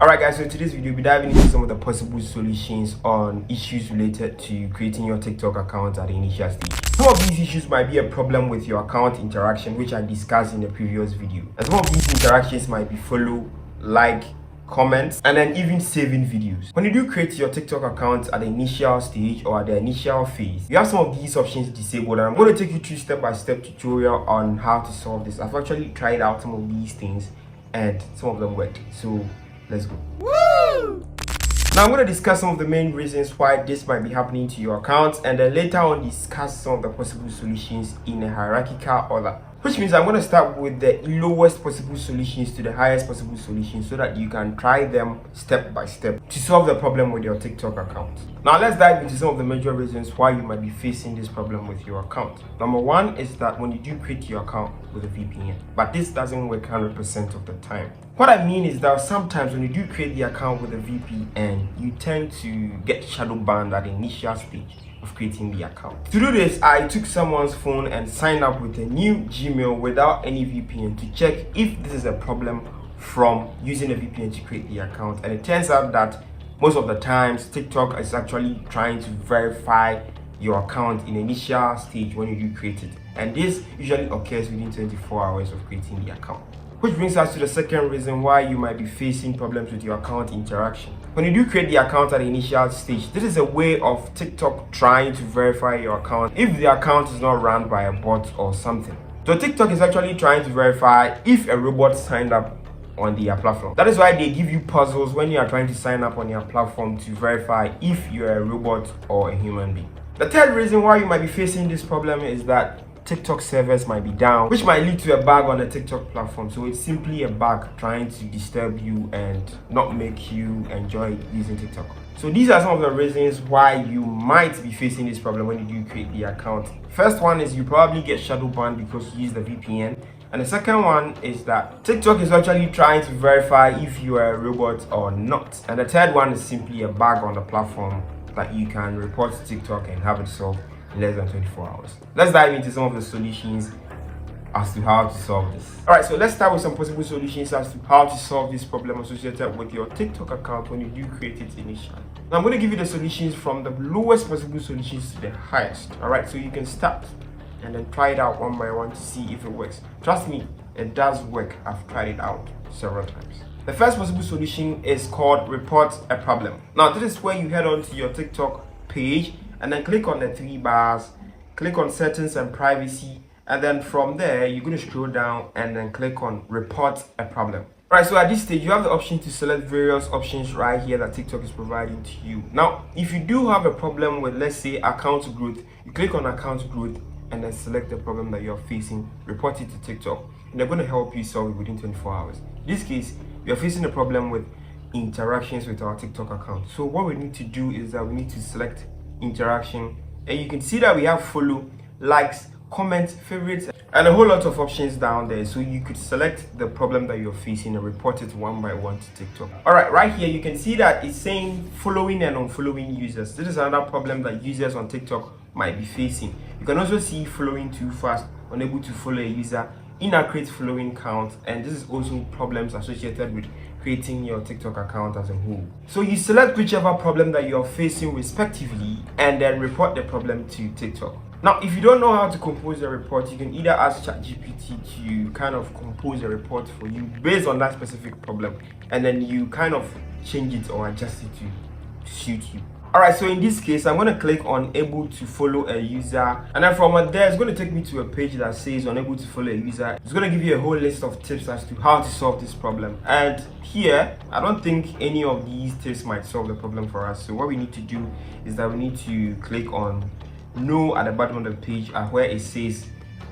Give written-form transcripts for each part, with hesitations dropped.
Alright guys, so in today's video we'll be diving into some of the possible solutions on issues related to creating your TikTok account at the initial stage. Some of these issues might be a problem with your account interaction, which I discussed in the previous video. And some of these interactions might be follow, like, comments, and then even saving videos. When you do create your TikTok account at the initial stage or at the initial phase, you have some of these options disabled, and I'm going to take you through step-by-step tutorial on how to solve this. I've actually tried out some of these things and some of them worked. So let's go. Woo! Now I'm going to discuss some of the main reasons why this might be happening to your account, and then later on discuss some of the possible solutions in a hierarchical order. Which means I'm going to start with the lowest possible solutions to the highest possible solutions so that you can try them step by step to solve the problem with your TikTok account. Now let's dive into some of the major reasons why you might be facing this problem with your account. Number one is that when you do create your account with a VPN, but this doesn't work 100% of the time. What I mean is that sometimes when you do create the account with a VPN, you tend to get shadow banned at the initial stage of creating the account. To do this, I took someone's phone and signed up with a new Gmail without any VPN to check if this is a problem from using a VPN to create the account. And it turns out that most of the times TikTok is actually trying to verify your account in the initial stage when you do create it. And this usually occurs within 24 hours of creating the account. Which brings us to the second reason why you might be facing problems with your account interaction. When you do create the account at the initial stage, this is a way of TikTok trying to verify your account if the account is not run by a bot or something. So TikTok is actually trying to verify if a robot signed up on their platform. That is why they give you puzzles when you are trying to sign up on your platform to verify if you are a robot or a human being. The third reason why you might be facing this problem is that TikTok servers might be down, which might lead to a bug on the TikTok platform. So it's simply a bug trying to disturb you and not make you enjoy using TikTok. So these are some of the reasons why you might be facing this problem when you do create the account. First one is you probably get shadow banned because you use the VPN. And the second one is that TikTok is actually trying to verify if you are a robot or not. And the third one is simply a bug on the platform that you can report to TikTok and have it solved in less than 24 hours. Let's dive into some of the solutions as to how to solve this. Alright, so let's start with some possible solutions as to how to solve this problem associated with your TikTok account when you do create it initially. Now I'm going to give you the solutions from the lowest possible solutions to the highest. Alright, so you can start and then try it out one by one to see if it works. Trust me, it does work. I've tried it out several times. The first possible solution is called report a problem. Now this is where you head on to your TikTok page and then click on the three bars, click on settings and privacy, and then from there you're going to scroll down and then click on report a problem. Right, so at this stage you have the option to select various options right here that TikTok is providing to you. Now if you do have a problem with, let's say, account growth, you click on account growth and then select the problem that you're facing, report it to TikTok, and they're going to help you solve it within 24 hours. In this case, you're facing a problem with interactions with our TikTok account. So what we need to do is that we need to select interaction, and you can see that we have follow, likes, comments, favorites, and a whole lot of options down there. So you could select the problem that you're facing and report it one by one to TikTok. Alright, right here you can see that it's saying following and unfollowing users. This is another problem that users on TikTok might be facing. You can also see following too fast, unable to follow a user, inaccurate following count, and this is also problems associated with creating your TikTok account as a whole. So you select whichever problem that you're facing respectively and then report the problem to TikTok. Now if you don't know how to compose a report, you can either ask ChatGPT to kind of compose a report for you based on that specific problem, and then you kind of change it or adjust it to suit you. Alright, so in this case, I'm going to click on able to follow a user, and then from there, it's going to take me to a page that says unable to follow a user. It's going to give you a whole list of tips as to how to solve this problem. And here, I don't think any of these tips might solve the problem for us. So what we need to do is that we need to click on no at the bottom of the page where it says,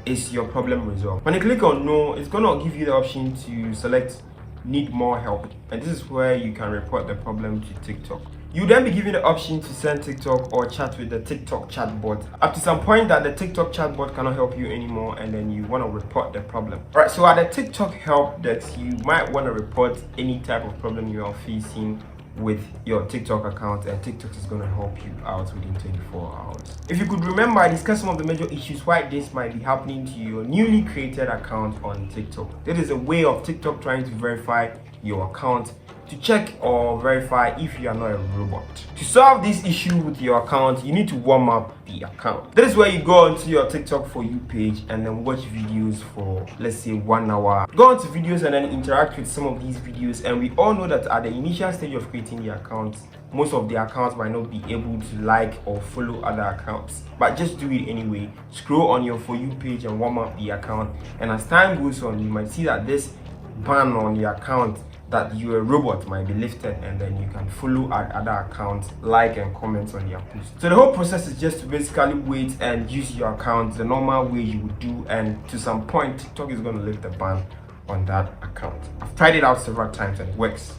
is your problem resolved? When you click on no, it's going to give you the option to select need more help. And this is where you can report the problem to TikTok. You then be given the option to send TikTok or chat with the TikTok chatbot up to some point that the TikTok chatbot cannot help you anymore, and then you want to report the problem. Alright, so at the TikTok help desk, you might want to report any type of problem you are facing with your TikTok account, and TikTok is going to help you out within 24 hours. If you could remember, I discussed some of the major issues why this might be happening to your newly created account on TikTok. That is a way of TikTok trying to verify your account to check or verify if you are not a robot. To solve this issue with your account, you need to warm up the account. That is where you go onto your TikTok For You page and then watch videos for, let's say, 1 hour. Go onto videos and then interact with some of these videos. And we all know that at the initial stage of creating the account, most of the accounts might not be able to like or follow other accounts, but just do it anyway. Scroll on your For You page and warm up the account, and as time goes on, you might see that this ban on the account that you're a robot might be lifted, and then you can follow other accounts, like and comment on their posts. So the whole process is just to basically wait and use your account the normal way you would do, and to some point TikTok is going to lift the ban on that account. I've tried it out several times and it works.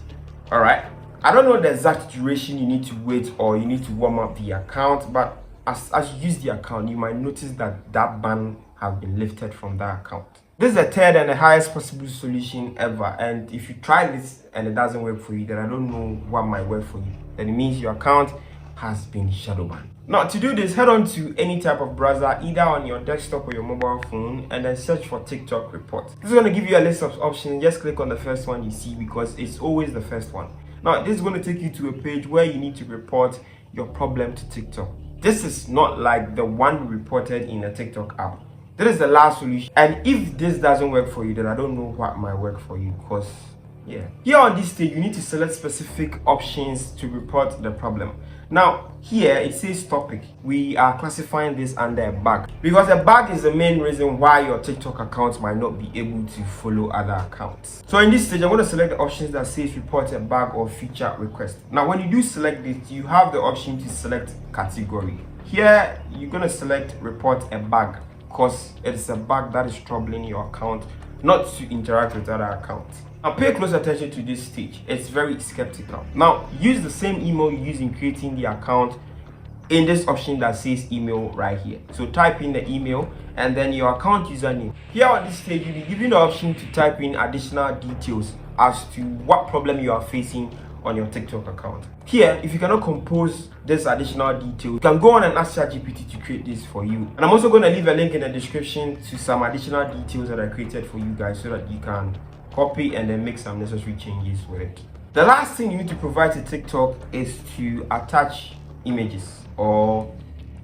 All right, I don't know the exact duration you need to wait or you need to warm up the account, but as you use the account, you might notice that that ban has been lifted from that account. This is the third and the highest possible solution ever, and if you try this and it doesn't work for you, then I don't know what might work for you. Then it means your account has been shadow banned. Now, to do this, head on to any type of browser, either on your desktop or your mobile phone, and then search for TikTok report. This is going to give you a list of options. Just click on the first one you see, because it's always the first one. Now, this is going to take you to a page where you need to report your problem to TikTok. This is not like the one we reported in a TikTok app. That is the last solution. And if this doesn't work for you, then I don't know what might work for you, because here on this stage, you need to select specific options to report the problem. Now, here it says topic. We are classifying this under a bug, because a bug is the main reason why your TikTok account might not be able to follow other accounts. So in this stage, I'm going to select the options that says report a bug or feature request. Now, when you do select this, you have the option to select category. Here, you're going to select report a bug, because it's a bug that is troubling your account, not to interact with other accounts. Now, pay close attention to this stage. It's very skeptical. Now, use the same email you use in creating the account in this option that says email right here. So type in the email and then your account username. Here on this stage, you'll be given the option to type in additional details as to what problem you are facing on your TikTok account. Here, if you cannot compose this additional detail, you can go on and ask ChatGPT to create this for you. And I'm also going to leave a link in the description to some additional details that I created for you guys, so that you can copy and then make some necessary changes with it. The last thing you need to provide to TikTok is to attach images or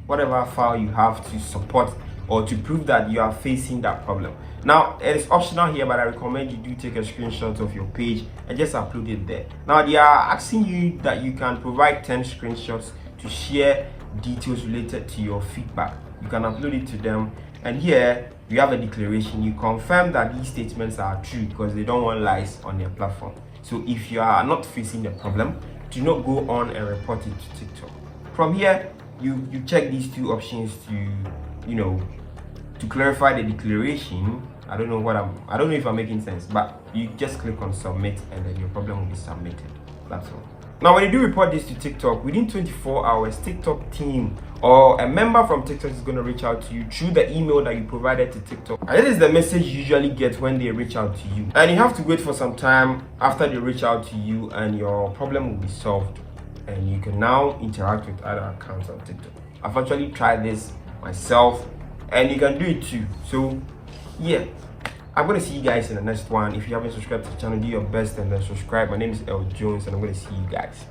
whatever file you have to support or to prove that you are facing that problem. Now, it is optional here, but I recommend you do take a screenshot of your page and just upload it there. Now, they are asking you that you can provide 10 screenshots to share details related to your feedback. You can upload it to them, and here you have a declaration. You confirm that these statements are true, because they don't want lies on their platform. So if you are not facing the problem, do not go on and report it to TikTok. From here, you check these two options to clarify the declaration. I don't know if I'm making sense, but you just click on submit and then your problem will be submitted. That's all. Now, when you do report this to TikTok, within 24 hours, TikTok team or a member from TikTok is going to reach out to you through the email that you provided to TikTok. And this is the message you usually get when they reach out to you. And you have to wait for some time after they reach out to you, and your problem will be solved. And you can now interact with other accounts on TikTok. I've actually tried this myself, and you can do it too. So yeah, I'm going to see you guys in the next one. If you haven't subscribed to the channel, do your best and then subscribe. My name is L Jones, and I'm going to see you guys.